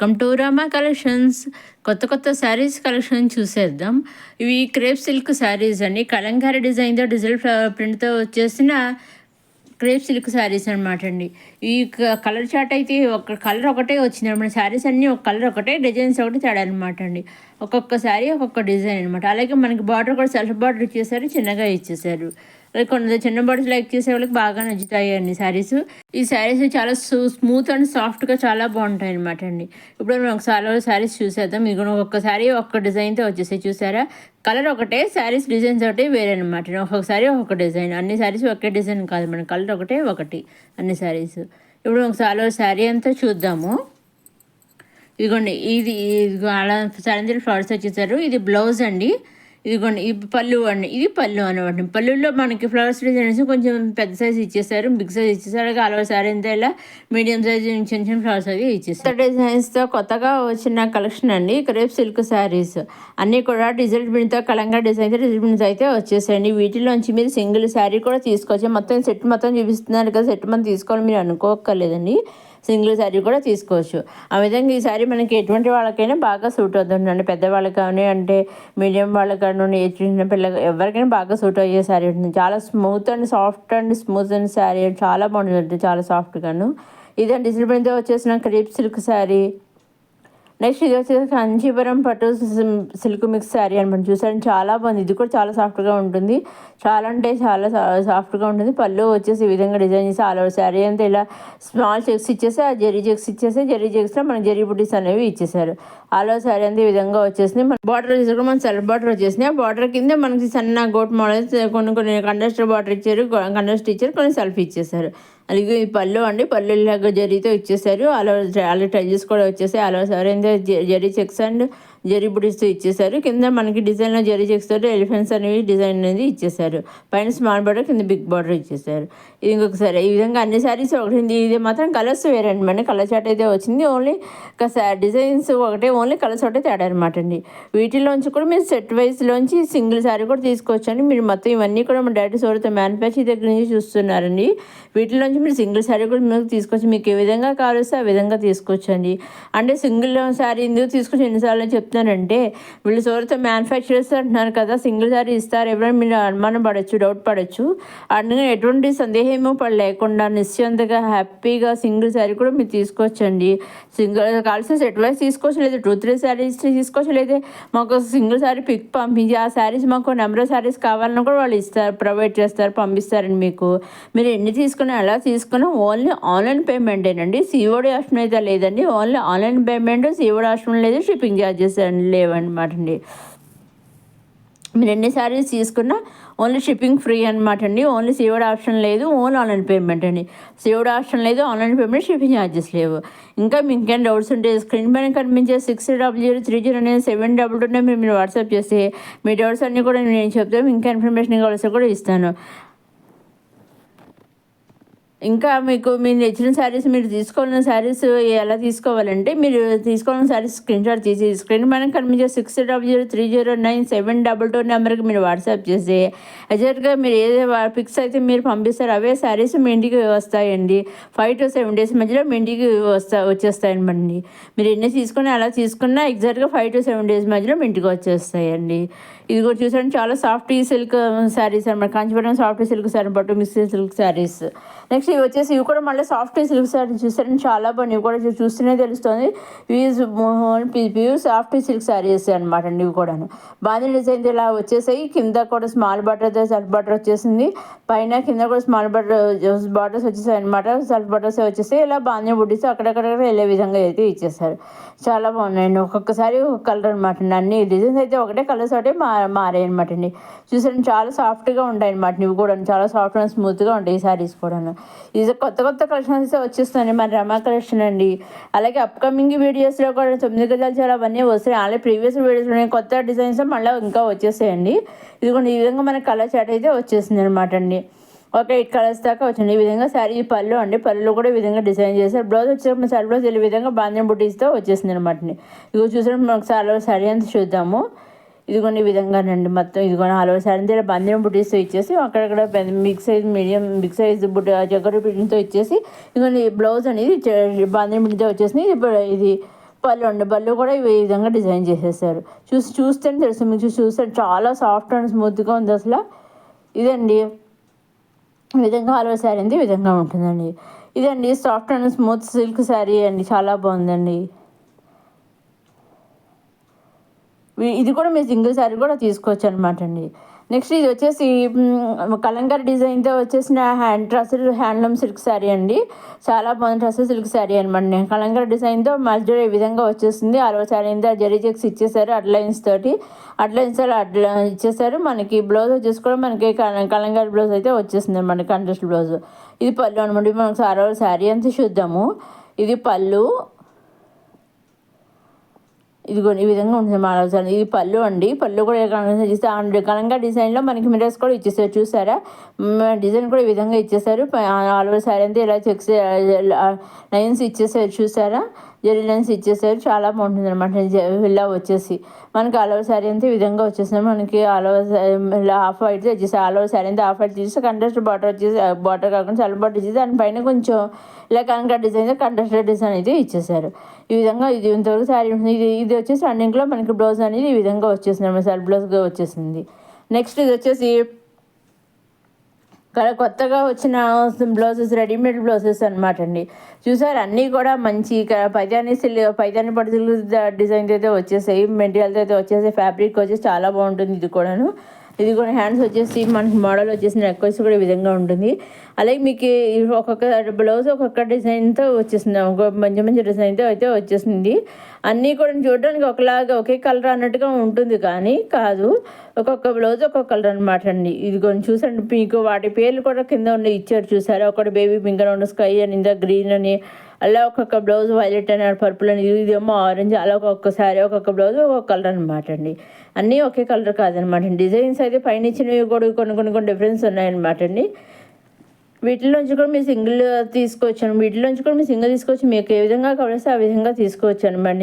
Welcome to Rama collections. కొత్త కొత్త saris collection చూసేద్దాం. ఇవి క్రేప్ సిల్క్ శారీస్ అండి. కలంకారీ డిజైన్తో డిజిటల్ ప్రింట్తో వచ్చేసిన క్రేప్ సిల్క్ శారీస్ అనమాట అండి. ఈ కలర్ చార్ట్ అయితే ఒక కలర్ ఒకటే వచ్చింది అనమాట. శారీస్ అన్నీ ఒక కలర్ ఒకటే, డిజైన్స్ ఒకటి తేడా అనమాట అండి. ఒక్కొక్క శారీ ఒక్కొక్క డిజైన్ అనమాట. అలాగే మనకి బార్డర్ కూడా సెల్ఫ్ బార్డర్ ఇచ్చేసారు, చిన్నగా ఇచ్చేసారు. కొంత చిన్న బాడీస్ లైక్ చేసే వాళ్ళకి బాగా నచ్చుతాయి అండి శారీస్. ఈ శారీస్ చాలా స్మూత్ అండ్ సాఫ్ట్గా చాలా బాగుంటాయి అనమాట అండి. ఇప్పుడు మనం ఒకసారి శారీస్ చూసేద్దాం. ఇది కూడా ఒక్కొక్క శారీ ఒక్క డిజైన్తో వచ్చేసాయి, చూసారా? కలర్ ఒకటే, శారీస్ డిజైన్స్ ఒకటి వేరే అనమాట. ఒక్కొక్కసారి ఒక్కొక్క డిజైన్, అన్ని శారీస్ ఒకే డిజైన్ కాదు, మన కలర్ ఒకటి అన్ని శారీస్. ఇప్పుడు ఒకసారి శారీ అంతా చూద్దాము. ఇదిగోండి, ఇది అలా శారీ ఫ్లవర్స్ వచ్చేసారు. ఇది బ్లౌజ్ అండి. ఇదిగోండి, ఈ పళ్ళు అండి, ఇది పళ్ళు అనమాట. పళ్ళులో మనకి ఫ్లవర్స్ డిజైన్స్ కొంచెం పెద్ద సైజ్ ఇచ్చేసారు, బిగ్ సైజ్ ఇచ్చేసారు. అలాగే ఆల్ ఓవర్ శారీ అంతా ఇలా మీడియం సైజ్ చిన్న చిన్న ఫ్లవర్స్ అవి ఇచ్చేసారు. డిజైన్స్తో కొత్తగా వచ్చిన కలెక్షన్ అండి క్రేప్ సిల్క్ శారీస్. అన్నీ కూడా డిజిటల్ ప్రింట్తో కలంగా డిజైన్ డిజిటల్ ప్రింట్స్ అయితే వచ్చేసాయండి. వీటిలోంచి మీరు సింగిల్ శారీ కూడా తీసుకోవచ్చు. మొత్తం సెట్ మొత్తం చూపిస్తున్నారు కదా, సెట్ మొత్తం తీసుకోవాలి మీరు అనుకోక్కర్లేదండి. సింగిల్ శారీ కూడా తీసుకోవచ్చు. ఆ విధంగా ఈ శారీ మనకి ఎటువంటి వాళ్ళకైనా బాగా సూట్ అవుతుందండి. పెద్దవాళ్ళకి కానీ, అంటే మీడియం వాళ్ళకి కానీ, చిన్న పిల్లలు ఎవరికైనా బాగా సూట్ అయ్యే శారీ ఉంటుంది. చాలా smooth and soft and smooth and sari చాలా బాగుంటుంది, చాలా సాఫ్ట్గాను. ఇదే డిజిటల్ ప్రింట్తో వచ్చేసిన క్రేప్ సిల్క్ శారీ. నెక్స్ట్ ఇది వచ్చేసి కంచీపురం పట్టు సిల్క్ మిక్స్ శారీ అనమాట. చూసారని చాలా బాగుంది. ఇది కూడా చాలా సాఫ్ట్గా ఉంటుంది, చాలా అంటే చాలా సాఫ్ట్గా ఉంటుంది. పళ్ళు వచ్చేసి ఈ విధంగా డిజైన్ చేసి ఆల్ ఓవర్ శారీ అంతా ఇలా స్మాల్ చెక్స్ ఇచ్చేసి, ఆ జెరీ చెక్స్ ఇచ్చేసి, జెరీ చెక్స్లో మన జెరీ బుటీస్ అనేవి ఇచ్చేసారు. ఆల్ ఓవర్ శారీ అంతా ఈ విధంగా వచ్చేసింది. బార్డర్ తీసుకుంటే మన సెల్ఫ్ బార్డర్ వచ్చేసింది. ఆ బార్డర్ కింద మనకి సన్న గోట్ మోడల్స్ కొన్ని కండస్టర్ బార్డర్ ఇచ్చారు, కండస్టర్ ఇచ్చారు, కొన్ని సెల్ఫ్ ఇచ్చేసారు. అలాగే ఈ పళ్ళు అండి, పళ్ళు ఇలాగ జరీతో ఇచ్చేసారు. అలాగే టైజెస్ కూడా వచ్చేసాయి. అలా సారీ అంతా జరీ చెక్స్ అండ్ జరీ బుటీస్తో ఇచ్చేసారు. కింద మనకి డిజైన్లో జరీ చెక్స్ తోటి ఎలిఫెంట్స్ అనేవి డిజైన్ అనేది ఇచ్చేసారు. పైన స్మాల్ బార్డర్, కింద బిగ్ బార్డర్ ఇచ్చేసారు. ఇది ఇంకొకసారి ఈ విధంగా అన్ని శారీస్ ఒకటి. ఇది మాత్రం కలర్స్ వేరే అనమాట. కలర్ చాట్ అయితే వచ్చింది. ఓన్లీ డిజైన్స్ ఒకటే, ఓన్లీ కలర్స్ ఒకటే తేడా అనమాట అండి. వీటిలోంచి కూడా మీరు సెట్ వైజ్లోంచి సింగిల్ శారీ కూడా తీసుకోవచ్చండి. మీరు మొత్తం ఇవన్నీ కూడా మన డైరెక్ట్ సోర్తో మ్యానుఫ్యాక్చర్ దగ్గర నుంచి చూస్తున్నారండి. వీటిలోంచి మీరు సింగిల్ శారీ కూడా మీకు తీసుకోవచ్చు. మీకు ఏ విధంగా కావాల్స్తే ఆ విధంగా తీసుకోవచ్చండి. అంటే సింగిల్ శారీ ఎందుకు తీసుకొచ్చి ఎన్నిసార్లు చెప్తానంటే, వీళ్ళు సోర్తో మ్యానుఫ్యాక్చరర్స్ అంటున్నారు కదా, సింగిల్ శారీ ఇస్తారు ఎవరైనా మీరు అనుమానం పడవచ్చు, డౌట్ పడవచ్చు. అందుకని ఎటువంటి సందేహమో లేకుండా నిశ్చింతగా హ్యాపీగా సింగిల్ శారీ కూడా మీరు తీసుకోవచ్చండి. సింగిల్ కావాల్సిన సెట్ వైజ్ తీసుకోవచ్చు, లేదా 2-3 శారీస్ తీసుకోవచ్చు, లేదా మాకు సింగిల్ శారీ పిక్ పంపించి ఆ శారీస్ మాకు నెంబర్ ఆఫ్ శారీస్ కావాలన్నా కూడా వాళ్ళు ఇస్తారు, ప్రొవైడ్ చేస్తారు, పంపిస్తారండి మీకు. మీరు ఎన్ని తీసుకున్నా ఎలా తీసుకున్నా ఓన్లీ ఆన్లైన్ పేమెంటేనండి. సిఓడి ఆప్షన్ అయితే లేదండి. Only online payment, COD option లేదు, షిప్పింగ్ ఛార్జెస్ లేవన్నమాట అండి. మీరు ఎన్ని శారీస్ తీసుకున్నా ఓన్లీ షిప్పింగ్ ఫ్రీ అనమాట అండి. ఓన్లీ సిఓడి ఆప్షన్ లేదు, ఓన్లీ ఆన్లైన్ పేమెంట్ అండి. సిఓడి ఆప్షన్ లేదు, ఆన్లైన్ పేమెంట్, షిప్పింగ్ ఛార్జెస్ లేవు. ఇంకా మీకు ఇంకేం డౌట్స్ ఉంటే స్క్రీన్ పైన కనిపించే 600030 మీరు వాట్సాప్ చేస్తే మీ డౌట్స్ అన్నీ కూడా నేను చెప్తాను. ఇంకా ఇన్ఫర్మేషన్ కావాల్సి కూడా ఇస్తాను. ఇంకా మీకు మీరు నచ్చిన శారీస్, మీరు తీసుకోవాలన్న శారీస్ ఎలా తీసుకోవాలంటే, మీరు తీసుకోవాలన్న శారీస్ స్క్రీన్ షాట్ తీసి స్క్రీన్ పైన కనిపించే 6000309722 నెంబర్కి మీరు వాట్సాప్ చేసి ఎగ్జాక్ట్గా మీరు ఏదే పిక్స్ అయితే మీరు పంపిస్తారో అవే శారీస్ మీ ఇంటికి వస్తాయండి. 5 to 7 days మధ్యలో మీ ఇంటికి వచ్చేస్తాయండి. మీరు ఎన్ని తీసుకున్నా అలా తీసుకున్నా ఎగ్జాక్ట్గా 5 to 7 days మధ్యలో మీ ఇంటికి వచ్చేస్తాయండి. ఇది కూడా చూసారండి, చాలా సాఫ్ట్ సిల్క్ శారీస్ అనమాట. కాంచీపురం సాఫ్ట్ సిల్క్ శారీ, పట్టు మిక్స్ సిల్క్ శారీస్. నెక్స్ట్ ఇవి వచ్చేసి ఇవి కూడా మళ్ళీ సాఫ్ట్ సిల్క్ శారీ చూసారండి, చాలా బాగుంది. ఇవి కూడా చూస్తూనే తెలుస్తుంది. ప్యూర్ సాఫ్ట్ సిల్క్ శారీస్ అనమాట అండి. ఇవి కూడా బాగా డిజైన్ ఇలా వచ్చేసాయి. కింద కూడా స్మాల్ బార్డర్, సెల్ఫ్ బార్డర్ వచ్చేసింది. పైన కింద కూడా స్మాల్ బార్డర్స్ వచ్చేసాయి అనమాట. సెల్ఫ్ బార్డర్స్ వచ్చేసాయి. ఇలా బాగా బుడ్డిస్ అక్కడక్కడ వెళ్ళే విధంగా అయితే ఇచ్చేసారు. చాలా బాగున్నాయండి. ఒక్కొక్కసారి ఒక కలర్ అనమాట అండి. అన్ని డిజైన్స్ అయితే ఒకటే, కలర్స్ ఒకటే మారాయి అనమాట అండి. చూసారండి, చాలా సాఫ్ట్గా ఉంటాయి అనమాట. ఇవి కూడా చాలా సాఫ్ట్ అండ్ స్మూత్గా ఉంటాయి ఈ శారీస్ కూడా. ఇది కొత్త కొత్త కలెక్షన్స్ వచ్చేస్తాయి మన రమా కలెక్షన్ అండి. అలాగే అప్కమింగ్ వీడియోస్లో కూడా 9 గజాలు చాలా అవన్నీ వస్తాయి. అలాగే ప్రీవియస్ వీడియోస్లో కొత్త డిజైన్స్ మళ్ళీ ఇంకా వచ్చేసాయండి. ఇదిగోండి, ఈ విధంగా మన కలర్ చాట్ అయితే వచ్చేసింది అనమాట అండి. ఒక 8 కలర్స్ దాకా వచ్చింది. ఈ విధంగా శారీ పళ్ళు అండి, పళ్ళు కూడా ఈ విధంగా డిజైన్ చేశారు. బ్లౌజ్ వచ్చేటప్పుడు శారీ బ్లౌజ్ ఈ విధంగా బాంధన్ బుటీస్తో వచ్చేసింది అనమాట అండి. ఇదిగో చూసినప్పుడు మనకు శారీ అంతా చూద్దాము. ఇదిగోండి ఈ విధంగానండి మొత్తం. ఇదిగోండి ఆల్ ఓవర్ శారీ ఇలా బంధం బుటీస్తో ఇచ్చేసి, అక్కడక్కడ big size, medium big size బుట్ట జగ్గర ప్రింట్తో ఇచ్చేసి, ఇదిగోండి బ్లౌజ్ అనేది బంధం బుట్టితో వచ్చేసింది. ఇది పళ్ళు అండి, పళ్ళు కూడా ఈ విధంగా డిజైన్ చేసేసారు. చూస్తేనే తెలుసు మీకు, చూస్తే చాలా సాఫ్ట్ అండ్ స్మూత్గా ఉంది అసలు. ఇదండి ఈ విధంగా ఆల్ ఓవర్ శారీ అండి ఈ విధంగా ఉంటుందండి. ఇదండి soft and smooth silk sari అండి, చాలా బాగుందండి. ఇది కూడా మీరు సింగిల్ శారీ కూడా తీసుకోవచ్చు అనమాట అండి. నెక్స్ట్ ఇది వచ్చేసి కలంకారీ డిజైన్తో వచ్చేసిన హ్యాండ్లూమ్ సిల్క్ శారీ అండి. చాలా బాగుంది డ్రెస్ సిల్క్ శారీ అనమాట. కలంకారీ డిజైన్తో మధ్యలో ఈ విధంగా వచ్చేసింది. ఆరో శారీ అంతా జరీ చెక్స్ ఇచ్చేసారు, అడ్లైన్స్ అట్లా ఇచ్చేసారు. మనకి బ్లౌజ్ వచ్చేసి కూడా మనకి కలంకారీ బ్లౌజ్ అయితే వచ్చేసింది అనమాట, కాంట్రాస్ట్ బ్లౌజ్. ఇది పళ్ళు అనమాట. మనకు ఆరో శారీ అంతా చూద్దాము. ఇది పళ్ళు, ఇదిగో ఈ విధంగా ఉంటుంది మాలవసారి. ఇది పళ్ళు అండి, పళ్ళు కూడా కలంగా డిజైన్లో మనకి మిరర్స్ కూడా ఇచ్చేసారు, చూసారా? డిజైన్ కూడా ఈ విధంగా ఇచ్చేసారు. ఆల్ ఓవర్ శారీ అంతా ఇలా చెక్స్ లైన్స్ ఇచ్చేసారు, చూసారా? జరీ లైన్స్ ఇచ్చేసారు, చాలా బాగుంటుంది అనమాట. ఇలా వచ్చేసి మనకి ఆల్ ఓవర్ శారీ అంతా ఈ విధంగా వచ్చేసారు. మనకి ఆల్ ఓవర్ హాఫ్ వైట్ వచ్చేసి ఆల్ ఓవర్ శారీ అంతా హాఫ్ వైట్ తీసి కంట్రాస్ట్ బార్డర్ వచ్చేసి, బార్డర్ కాకుండా చల్ల బార్డర్ ఇచ్చేసి దానిపైన కొంచెం ఇలా కనుక డిజైన్ కంట్రాస్ట్ డిజైన్ అయితే ఇచ్చేసారు. ఈ విధంగా ఇది ఇంతవరకు శారీ ఉంటుంది. ఇది వచ్చేసి రన్నింగ్లో మనకి బ్లౌజ్ అనేది ఈ విధంగా వచ్చేసింది అనమాట, సెల్ఫ్ బ్లౌజ్గా వచ్చేసింది. నెక్స్ట్ ఇది వచ్చేసి కొత్తగా వచ్చిన బ్లౌజెస్, రెడీమేడ్ బ్లౌజెస్ అనమాట అండి. చూసారు, అన్నీ కూడా మంచి పైజానీ పట్టు డిజైన్తో అయితే వచ్చేసాయి, మెటీరియల్తో అయితే వచ్చేసి, ఫ్యాబ్రిక్ వచ్చేసి చాలా బాగుంటుంది. ఇది కూడా హ్యాండ్స్ వచ్చేసి మనకి మోడల్ వచ్చేసి నెక్ వచ్చి కూడా ఈ విధంగా ఉంటుంది. అలాగే మీకు ఒక్కొక్క బ్లౌజ్ ఒక్కొక్క డిజైన్తో వచ్చేసింది, మంచి డిజైన్తో అయితే వచ్చేసింది. అన్నీ కూడా చూడడానికి ఒకలాగా ఒకే కలర్ అన్నట్టుగా ఉంటుంది, కానీ కాదు, ఒక్కొక్క బ్లౌజ్ ఒక్కొక్క కలర్ అనమాట అండి. ఇది కొంచెం చూసండి, మీకు వాటి పేర్లు కూడా కింద ఉండి ఇచ్చారు, చూసారా? ఒకటి బేబీ పింక్ అని, స్కై అని, ఇంత గ్రీన్ అని, అలా ఒక్కొక్క బ్లౌజ్ వైలెట్ అని, పర్పుల్ అని, ఇదేమో ఆరెంజ్, అలా ఒక్కొక్కసారి ఒక్కొక్క బ్లౌజ్ ఒక్కొక్క కలర్ అనమాట అండి. అన్నీ ఒకే కలర్ కాదనమాట. డిజైన్స్ అయితే పైన ఇచ్చినవి కూడా కొన్ని డిఫరెన్స్ ఉన్నాయన్నమాట అండి. వీటిలోంచి కూడా మీరు సింగిల్ తీసుకోవచ్చు, మీకు ఏ విధంగా కావాల్సి ఆ విధంగా తీసుకోవచ్చు అనమాట.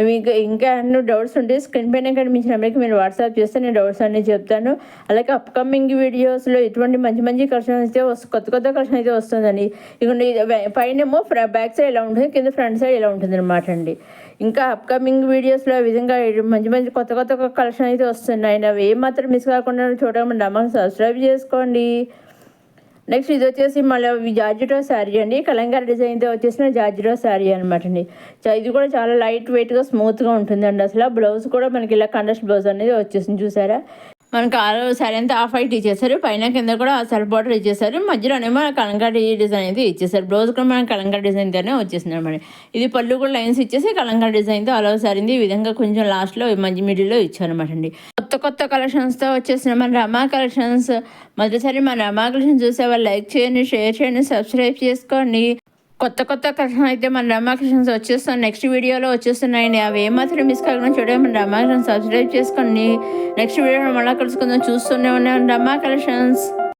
మీకు ఇంకా అన్ని డౌట్స్ ఉంటే స్క్రీన్ పైన కనిపించిన నెంబర్కి మీరు వాట్సాప్ చేస్తే నేను డౌట్స్ అన్నీ చెప్తాను. అలాగే అప్కమింగ్ వీడియోస్లో ఇటువంటి మంచి కలెక్షన్ అయితే కొత్త కలెక్షన్ అయితే వస్తుందండి. ఇదిగోండి, పైనేమో బ్యాక్ సైడ్ ఇలా ఉంటుంది, కింద ఫ్రంట్ సైడ్ ఇలా ఉంటుంది అనమాట అండి. ఇంకా అప్కమింగ్ వీడియోస్లో ఈ విధంగా మంచి కొత్త కలెక్షన్ అయితే వస్తున్నాయి. అవి ఏమాత్రం మిస్ కాకుండా చూడకుండా అమ్మ సబ్స్క్రైబ్ చేసుకోండి. నెక్స్ట్ ఇది వచ్చేసి మళ్ళీ జార్జెటో శారీ అండి, కలంకారీ డిజైన్తో వచ్చేసిన జార్జెటో శారీ అనమాట అండి. ఇది కూడా చాలా లైట్ వెయిట్గా స్మూత్గా ఉంటుందండి. అసలు బ్లౌజ్ కూడా మనకి ఇలా కాంట్రాస్ట్ బ్లౌజ్ అనేది వచ్చేసింది, చూసారా? మనకి ఆల్ ఓవర్ శారీ అంతా హాఫ్ వైట్ ఇచ్చేసారు, పైన కింద కూడా సెల్ఫ్ బార్డర్ ఇచ్చేసారు, మధ్యలోనేమో కలంకారీ డిజైన్ అయితే ఇచ్చేసారు. బ్లౌజ్ కూడా మనకి కలంకారీ డిజైన్తోనే వచ్చేసింది అనమాట. ఇది పళ్ళు కూడా లైన్స్ ఇచ్చేసి కలంకారీ డిజైన్తో ఆల్ ఓవర్ శారీ ఈ విధంగా కొంచెం లాస్ట్లో మిడిల్లో ఇచ్చారనమాట అండి. కొత్త కలెక్షన్స్తో వచ్చేసిన మన రమా కలెక్షన్స్. మొదటిసారి మన రమా కలెక్షన్ చూసే వాళ్ళు లైక్ చేయండి, షేర్ చేయండి, సబ్స్క్రైబ్ చేసుకోండి. కొత్త కలెక్షన్ అయితే మన రమా కలెక్షన్స్ వచ్చేస్తాం, నెక్స్ట్ వీడియోలో వచ్చేస్తున్నాయండి. అవి ఏమాత్రం మిస్ కాకుండా చూడండి, మన రమా కలెక్షన్ సబ్స్క్రైబ్ చేసుకోండి. నెక్స్ట్ వీడియోలో మళ్ళీ కలుసుకుందాం, చూస్తూనే ఉన్నాం రమా కలెక్షన్స్.